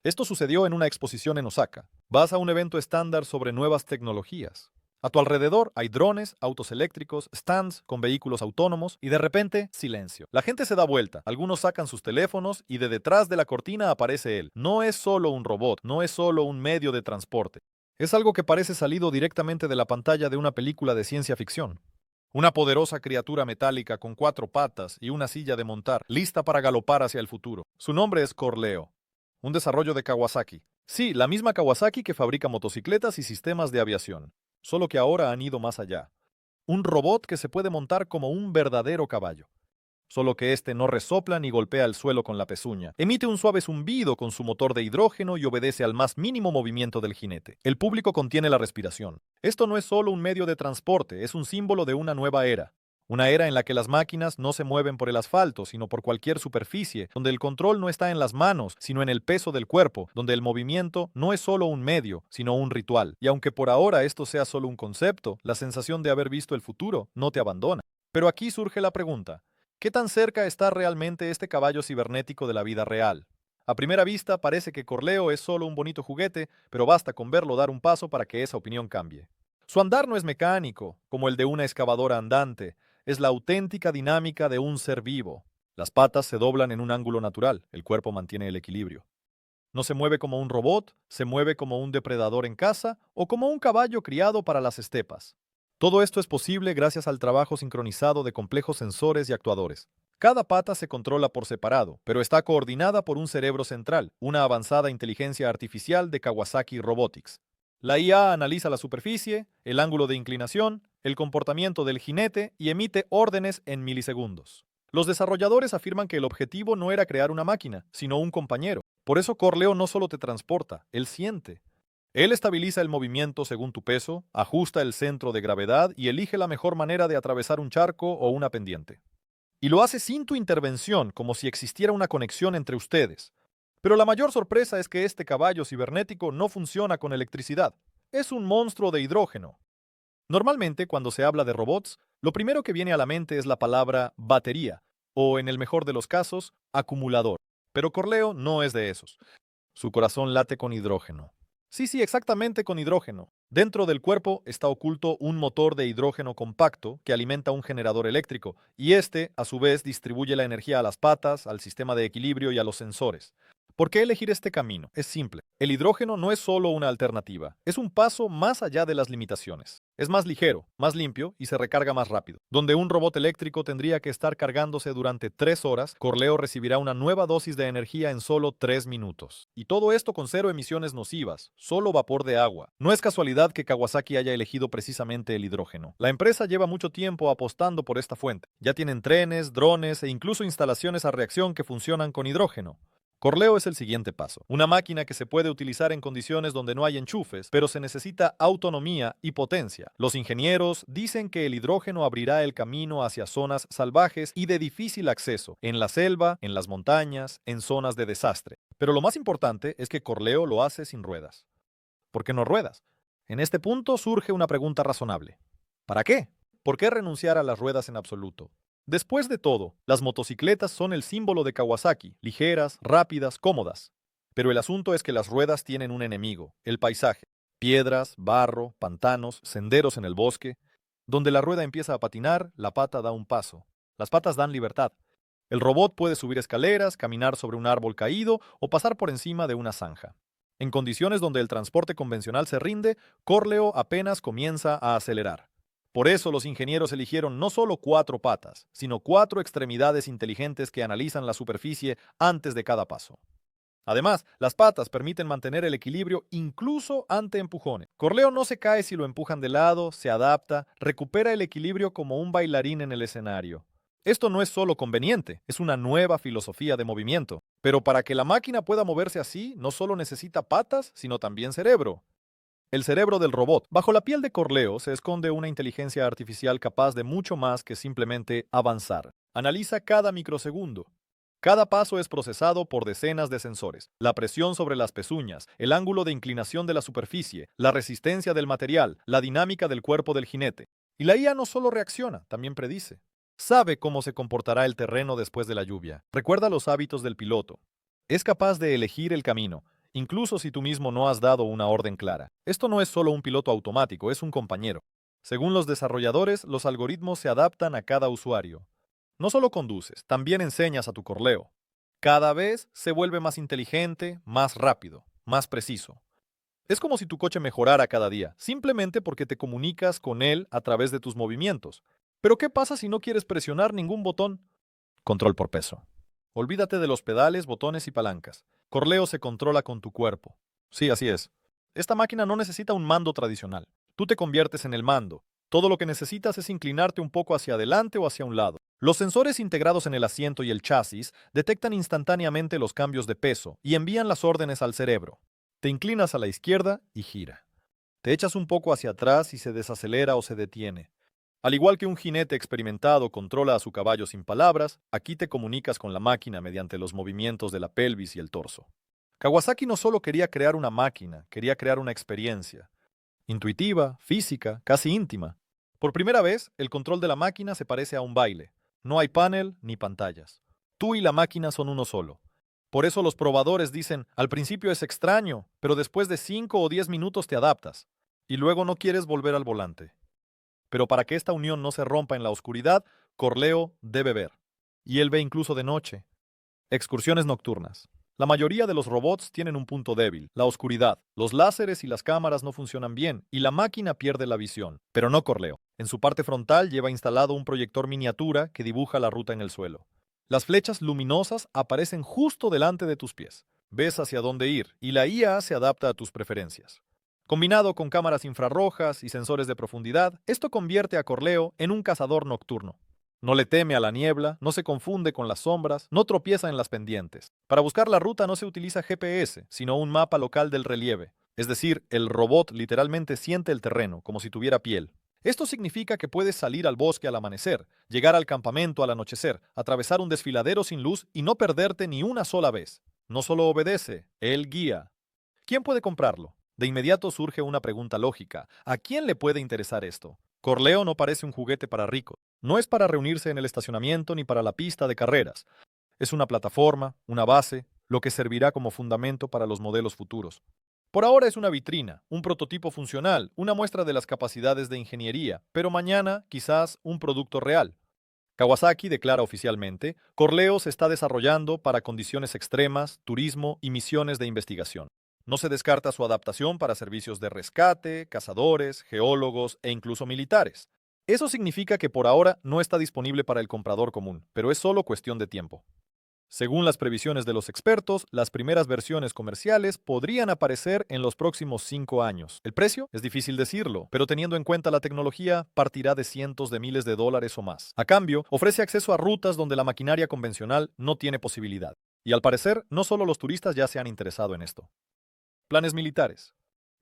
Esto sucedió en una exposición en Osaka. Vas a un evento estándar sobre nuevas tecnologías. A tu alrededor hay drones, autos eléctricos, stands con vehículos autónomos y de repente, silencio. La gente se da vuelta, algunos sacan sus teléfonos y de detrás de la cortina aparece él. No es solo un robot, no es solo un medio de transporte. Es algo que parece salido directamente de la pantalla de una película de ciencia ficción. Una poderosa criatura metálica con 4 patas y una silla de montar, lista para galopar hacia el futuro. Su nombre es Corleo, un desarrollo de Kawasaki. Sí, la misma Kawasaki que fabrica motocicletas y sistemas de aviación, solo que ahora han ido más allá. Un robot que se puede montar como un verdadero caballo. Solo que este no resopla ni golpea el suelo con la pezuña. Emite un suave zumbido con su motor de hidrógeno y obedece al más mínimo movimiento del jinete. El público contiene la respiración. Esto no es solo un medio de transporte, es un símbolo de una nueva era. Una era en la que las máquinas no se mueven por el asfalto, sino por cualquier superficie, donde el control no está en las manos, sino en el peso del cuerpo, donde el movimiento no es solo un medio, sino un ritual. Y aunque por ahora esto sea solo un concepto, la sensación de haber visto el futuro no te abandona. Pero aquí surge la pregunta. ¿Qué tan cerca está realmente este caballo cibernético de la vida real? A primera vista parece que Corleo es solo un bonito juguete, pero basta con verlo dar un paso para que esa opinión cambie. Su andar no es mecánico, como el de una excavadora andante, es la auténtica dinámica de un ser vivo. Las patas se doblan en un ángulo natural, el cuerpo mantiene el equilibrio. No se mueve como un robot, se mueve como un depredador en caza o como un caballo criado para las estepas. Todo esto es posible gracias al trabajo sincronizado de complejos sensores y actuadores. Cada pata se controla por separado, pero está coordinada por un cerebro central, una avanzada inteligencia artificial de Kawasaki Robotics. La IA analiza la superficie, el ángulo de inclinación, el comportamiento del jinete y emite órdenes en milisegundos. Los desarrolladores afirman que el objetivo no era crear una máquina, sino un compañero. Por eso Corleo no solo te transporta, él siente. Él estabiliza el movimiento según tu peso, ajusta el centro de gravedad y elige la mejor manera de atravesar un charco o una pendiente. Y lo hace sin tu intervención, como si existiera una conexión entre ustedes. Pero la mayor sorpresa es que este caballo cibernético no funciona con electricidad. Es un monstruo de hidrógeno. Normalmente, cuando se habla de robots, lo primero que viene a la mente es la palabra batería, o en el mejor de los casos, acumulador. Pero Corleo no es de esos. Su corazón late con hidrógeno. Sí, exactamente con hidrógeno. Dentro del cuerpo está oculto un motor de hidrógeno compacto que alimenta un generador eléctrico, y este, a su vez, distribuye la energía a las patas, al sistema de equilibrio y a los sensores. ¿Por qué elegir este camino? Es simple. El hidrógeno no es solo una alternativa, es un paso más allá de las limitaciones. Es más ligero, más limpio y se recarga más rápido. Donde un robot eléctrico tendría que estar cargándose durante 3 horas, Corleo recibirá una nueva dosis de energía en solo 3 minutos. Y todo esto con cero emisiones nocivas, solo vapor de agua. No es casualidad que Kawasaki haya elegido precisamente el hidrógeno. La empresa lleva mucho tiempo apostando por esta fuente. Ya tienen trenes, drones e incluso instalaciones a reacción que funcionan con hidrógeno. Corleo es el siguiente paso. Una máquina que se puede utilizar en condiciones donde no hay enchufes, pero se necesita autonomía y potencia. Los ingenieros dicen que el hidrógeno abrirá el camino hacia zonas salvajes y de difícil acceso, en la selva, en las montañas, en zonas de desastre. Pero lo más importante es que Corleo lo hace sin ruedas. ¿Por qué no ruedas? En este punto surge una pregunta razonable. ¿Para qué? ¿Por qué renunciar a las ruedas en absoluto? Después de todo, las motocicletas son el símbolo de Kawasaki, ligeras, rápidas, cómodas. Pero el asunto es que las ruedas tienen un enemigo, el paisaje. Piedras, barro, pantanos, senderos en el bosque. Donde la rueda empieza a patinar, la pata da un paso. Las patas dan libertad. El robot puede subir escaleras, caminar sobre un árbol caído o pasar por encima de una zanja. En condiciones donde el transporte convencional se rinde, Corleo apenas comienza a acelerar. Por eso los ingenieros eligieron no solo 4 patas, sino 4 extremidades inteligentes que analizan la superficie antes de cada paso. Además, las patas permiten mantener el equilibrio incluso ante empujones. Corleo no se cae si lo empujan de lado, se adapta, recupera el equilibrio como un bailarín en el escenario. Esto no es solo conveniente, es una nueva filosofía de movimiento. Pero para que la máquina pueda moverse así, no solo necesita patas, sino también cerebro. El cerebro del robot. Bajo la piel de Corleo se esconde una inteligencia artificial capaz de mucho más que simplemente avanzar. Analiza cada microsegundo. Cada paso es procesado por decenas de sensores. La presión sobre las pezuñas, el ángulo de inclinación de la superficie, la resistencia del material, la dinámica del cuerpo del jinete. Y la IA no solo reacciona, también predice. Sabe cómo se comportará el terreno después de la lluvia. Recuerda los hábitos del piloto. Es capaz de elegir el camino incluso si tú mismo no has dado una orden clara. Esto no es solo un piloto automático, es un compañero. Según los desarrolladores, los algoritmos se adaptan a cada usuario. No solo conduces, también enseñas a tu Corleo. Cada vez se vuelve más inteligente, más rápido, más preciso. Es como si tu coche mejorara cada día, simplemente porque te comunicas con él a través de tus movimientos. Pero ¿qué pasa si no quieres presionar ningún botón? Control por peso. Olvídate de los pedales, botones y palancas. Corleo se controla con tu cuerpo. Sí, así es. Esta máquina no necesita un mando tradicional. Tú te conviertes en el mando. Todo lo que necesitas es inclinarte un poco hacia adelante o hacia un lado. Los sensores integrados en el asiento y el chasis detectan instantáneamente los cambios de peso y envían las órdenes al cerebro. Te inclinas a la izquierda y gira. Te echas un poco hacia atrás y se desacelera o se detiene. Al igual que un jinete experimentado controla a su caballo sin palabras, aquí te comunicas con la máquina mediante los movimientos de la pelvis y el torso. Kawasaki no solo quería crear una máquina, quería crear una experiencia. Intuitiva, física, casi íntima. Por primera vez, el control de la máquina se parece a un baile. No hay panel ni pantallas. Tú y la máquina son uno solo. Por eso los probadores dicen, al principio es extraño, pero después de 5 o 10 minutos te adaptas. Y luego no quieres volver al volante. Pero para que esta unión no se rompa en la oscuridad, Corleo debe ver. Y él ve incluso de noche. Excursiones nocturnas. La mayoría de los robots tienen un punto débil, la oscuridad. Los láseres y las cámaras no funcionan bien, y la máquina pierde la visión. Pero no Corleo. En su parte frontal lleva instalado un proyector miniatura que dibuja la ruta en el suelo. Las flechas luminosas aparecen justo delante de tus pies. Ves hacia dónde ir, y la IA se adapta a tus preferencias. Combinado con cámaras infrarrojas y sensores de profundidad, esto convierte a Corleo en un cazador nocturno. No le teme a la niebla, no se confunde con las sombras, no tropieza en las pendientes. Para buscar la ruta no se utiliza GPS, sino un mapa local del relieve. Es decir, el robot literalmente siente el terreno, como si tuviera piel. Esto significa que puedes salir al bosque al amanecer, llegar al campamento al anochecer, atravesar un desfiladero sin luz y no perderte ni una sola vez. No solo obedece, él guía. ¿Quién puede comprarlo? De inmediato surge una pregunta lógica. ¿A quién le puede interesar esto? Corleo no parece un juguete para ricos. No es para reunirse en el estacionamiento ni para la pista de carreras. Es una plataforma, una base, lo que servirá como fundamento para los modelos futuros. Por ahora es una vitrina, un prototipo funcional, una muestra de las capacidades de ingeniería, pero mañana quizás un producto real. Kawasaki declara oficialmente, Corleo se está desarrollando para condiciones extremas, turismo y misiones de investigación. No se descarta su adaptación para servicios de rescate, cazadores, geólogos e incluso militares. Eso significa que por ahora no está disponible para el comprador común, pero es solo cuestión de tiempo. Según las previsiones de los expertos, las primeras versiones comerciales podrían aparecer en los próximos 5 años. El precio es difícil decirlo, pero teniendo en cuenta la tecnología, partirá de cientos de miles de dólares o más. A cambio, ofrece acceso a rutas donde la maquinaria convencional no tiene posibilidad. Y al parecer, no solo los turistas ya se han interesado en esto. Planes militares.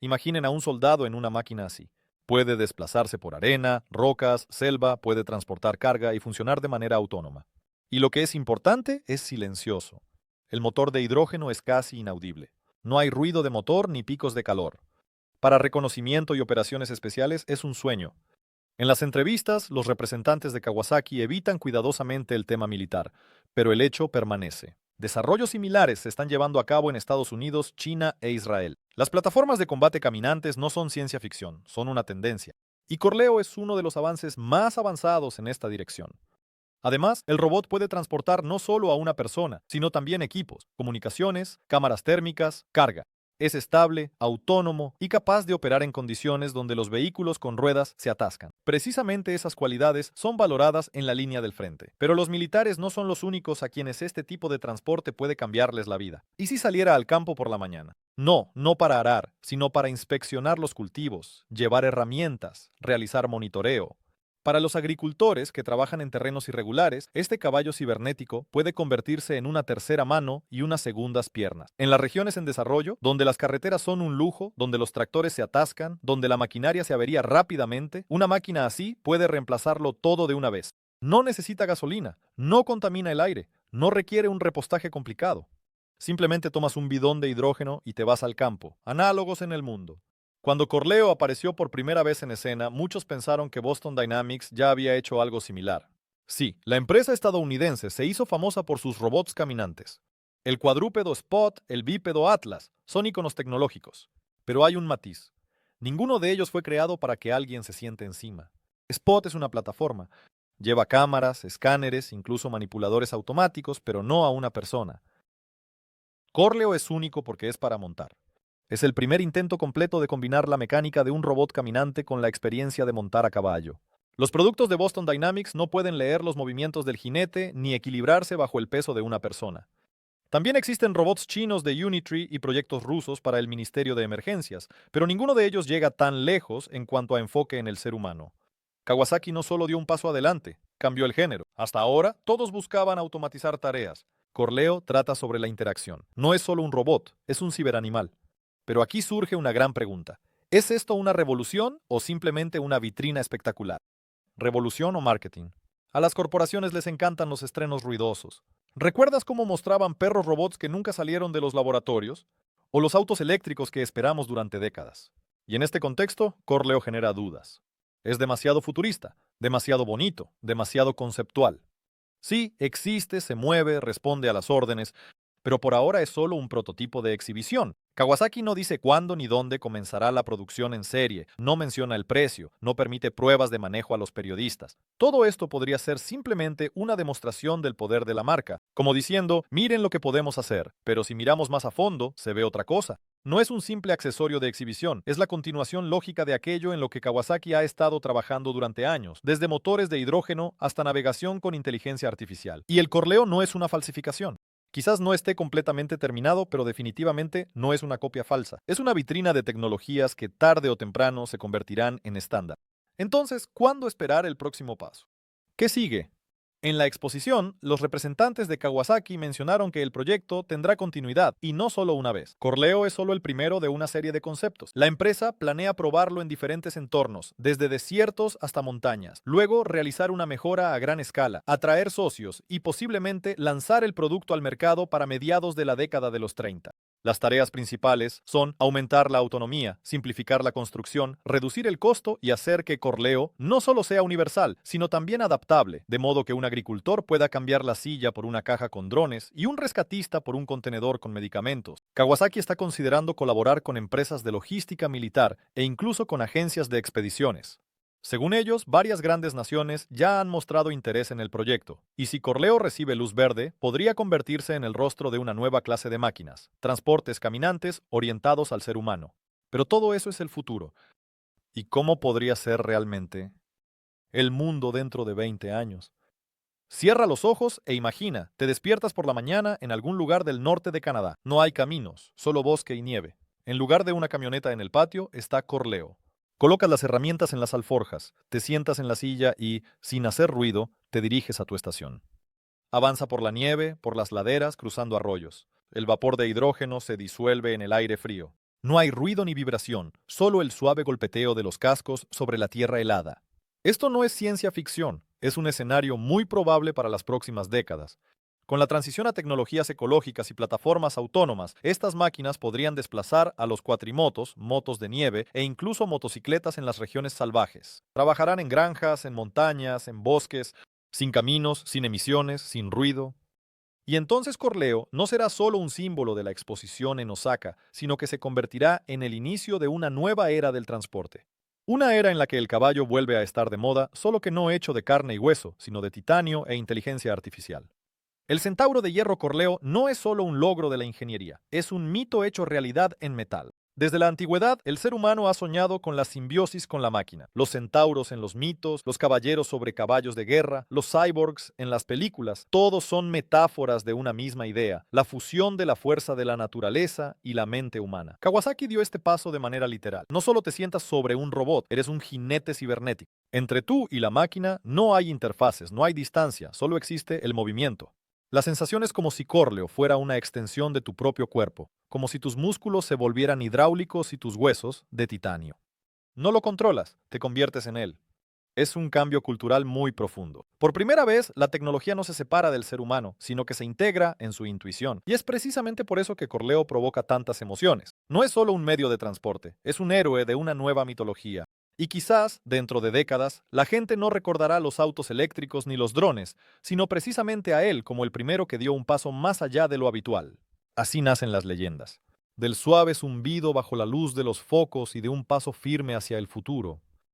Imaginen a un soldado en una máquina así. Puede desplazarse por arena, rocas, selva, puede transportar carga y funcionar de manera autónoma. Y lo que es importante es silencioso. El motor de hidrógeno es casi inaudible. No hay ruido de motor ni picos de calor. Para reconocimiento y operaciones especiales es un sueño. En las entrevistas, los representantes de Kawasaki evitan cuidadosamente el tema militar, pero el hecho permanece. Desarrollos similares se están llevando a cabo en Estados Unidos, China e Israel. Las plataformas de combate caminantes no son ciencia ficción, son una tendencia. Y Corleo es uno de los avances más avanzados en esta dirección. Además, el robot puede transportar no solo a una persona, sino también equipos, comunicaciones, cámaras térmicas, carga. Es estable, autónomo y capaz de operar en condiciones donde los vehículos con ruedas se atascan. Precisamente esas cualidades son valoradas en la línea del frente. Pero los militares no son los únicos a quienes este tipo de transporte puede cambiarles la vida. ¿Y si saliera al campo por la mañana? No, no para arar, sino para inspeccionar los cultivos, llevar herramientas, realizar monitoreo. Para los agricultores que trabajan en terrenos irregulares, este caballo cibernético puede convertirse en una tercera mano y unas segundas piernas. En las regiones en desarrollo, donde las carreteras son un lujo, donde los tractores se atascan, donde la maquinaria se avería rápidamente, una máquina así puede reemplazarlo todo de una vez. No necesita gasolina, no contamina el aire, no requiere un repostaje complicado. Simplemente tomas un bidón de hidrógeno y te vas al campo, análogos en el mundo. Cuando Corleo apareció por primera vez en escena, muchos pensaron que Boston Dynamics ya había hecho algo similar. Sí, la empresa estadounidense se hizo famosa por sus robots caminantes. El cuadrúpedo Spot, el bípedo Atlas, son iconos tecnológicos. Pero hay un matiz. Ninguno de ellos fue creado para que alguien se siente encima. Spot es una plataforma. Lleva cámaras, escáneres, incluso manipuladores automáticos, pero no a una persona. Corleo es único porque es para montar. Es el primer intento completo de combinar la mecánica de un robot caminante con la experiencia de montar a caballo. Los productos de Boston Dynamics no pueden leer los movimientos del jinete ni equilibrarse bajo el peso de una persona. También existen robots chinos de Unitree y proyectos rusos para el Ministerio de Emergencias, pero ninguno de ellos llega tan lejos en cuanto a enfoque en el ser humano. Kawasaki no solo dio un paso adelante, cambió el género. Hasta ahora, todos buscaban automatizar tareas. Corleo trata sobre la interacción. No es solo un robot, es un ciberanimal. Pero aquí surge una gran pregunta. ¿Es esto una revolución o simplemente una vitrina espectacular? ¿Revolución o marketing? A las corporaciones les encantan los estrenos ruidosos. ¿Recuerdas cómo mostraban perros robots que nunca salieron de los laboratorios? ¿O los autos eléctricos que esperamos durante décadas? Y en este contexto, Corleo genera dudas. Es demasiado futurista, demasiado bonito, demasiado conceptual. Sí, existe, se mueve, responde a las órdenes, pero por ahora es solo un prototipo de exhibición. Kawasaki no dice cuándo ni dónde comenzará la producción en serie, no menciona el precio, no permite pruebas de manejo a los periodistas. Todo esto podría ser simplemente una demostración del poder de la marca, como diciendo, miren lo que podemos hacer, pero si miramos más a fondo, se ve otra cosa. No es un simple accesorio de exhibición, es la continuación lógica de aquello en lo que Kawasaki ha estado trabajando durante años, desde motores de hidrógeno hasta navegación con inteligencia artificial. Y el Corleo no es una falsificación. Quizás no esté completamente terminado, pero definitivamente no es una copia falsa. Es una vitrina de tecnologías que tarde o temprano se convertirán en estándar. Entonces, ¿cuándo esperar el próximo paso? ¿Qué sigue? En la exposición, los representantes de Kawasaki mencionaron que el proyecto tendrá continuidad, y no solo una vez. Corleo es solo el primero de una serie de conceptos. La empresa planea probarlo en diferentes entornos, desde desiertos hasta montañas, luego realizar una mejora a gran escala, atraer socios y posiblemente lanzar el producto al mercado para mediados de la década de los 30. Las tareas principales son aumentar la autonomía, simplificar la construcción, reducir el costo y hacer que Corleo no solo sea universal, sino también adaptable, de modo que un agricultor pueda cambiar la silla por una caja con drones y un rescatista por un contenedor con medicamentos. Kawasaki está considerando colaborar con empresas de logística militar e incluso con agencias de expediciones. Según ellos, varias grandes naciones ya han mostrado interés en el proyecto, y si Corleo recibe luz verde, podría convertirse en el rostro de una nueva clase de máquinas, transportes caminantes orientados al ser humano. Pero todo eso es el futuro. ¿Y cómo podría ser realmente el mundo dentro de 20 años? Cierra los ojos e imagina, te despiertas por la mañana en algún lugar del norte de Canadá. No hay caminos, solo bosque y nieve. En lugar de una camioneta en el patio, está Corleo. Colocas las herramientas en las alforjas, te sientas en la silla y, sin hacer ruido, te diriges a tu estación. Avanza por la nieve, por las laderas, cruzando arroyos. El vapor de hidrógeno se disuelve en el aire frío. No hay ruido ni vibración, solo el suave golpeteo de los cascos sobre la tierra helada. Esto no es ciencia ficción, es un escenario muy probable para las próximas décadas. Con la transición a tecnologías ecológicas y plataformas autónomas, estas máquinas podrían desplazar a los cuatrimotos, motos de nieve e incluso motocicletas en las regiones salvajes. Trabajarán en granjas, en montañas, en bosques, sin caminos, sin emisiones, sin ruido. Y entonces Corleo no será solo un símbolo de la exposición en Osaka, sino que se convertirá en el inicio de una nueva era del transporte. Una era en la que el caballo vuelve a estar de moda, solo que no hecho de carne y hueso, sino de titanio e inteligencia artificial. El centauro de hierro Corleo no es solo un logro de la ingeniería, es un mito hecho realidad en metal. Desde la antigüedad, el ser humano ha soñado con la simbiosis con la máquina. Los centauros en los mitos, los caballeros sobre caballos de guerra, los cyborgs en las películas, todos son metáforas de una misma idea, la fusión de la fuerza de la naturaleza y la mente humana. Kawasaki dio este paso de manera literal. No solo te sientas sobre un robot, eres un jinete cibernético. Entre tú y la máquina no hay interfaces, no hay distancia, solo existe el movimiento. La sensación es como si Corleo fuera una extensión de tu propio cuerpo, como si tus músculos se volvieran hidráulicos y tus huesos de titanio. No lo controlas, te conviertes en él. Es un cambio cultural muy profundo. Por primera vez, la tecnología no se separa del ser humano, sino que se integra en su intuición. Y es precisamente por eso que Corleo provoca tantas emociones. No es solo un medio de transporte, es un héroe de una nueva mitología. Y quizás, dentro de décadas, la gente no recordará los autos eléctricos ni los drones, sino precisamente a él como el primero que dio un paso más allá de lo habitual. Así nacen las leyendas. Del suave zumbido bajo la luz de los focos y de un paso firme hacia el futuro.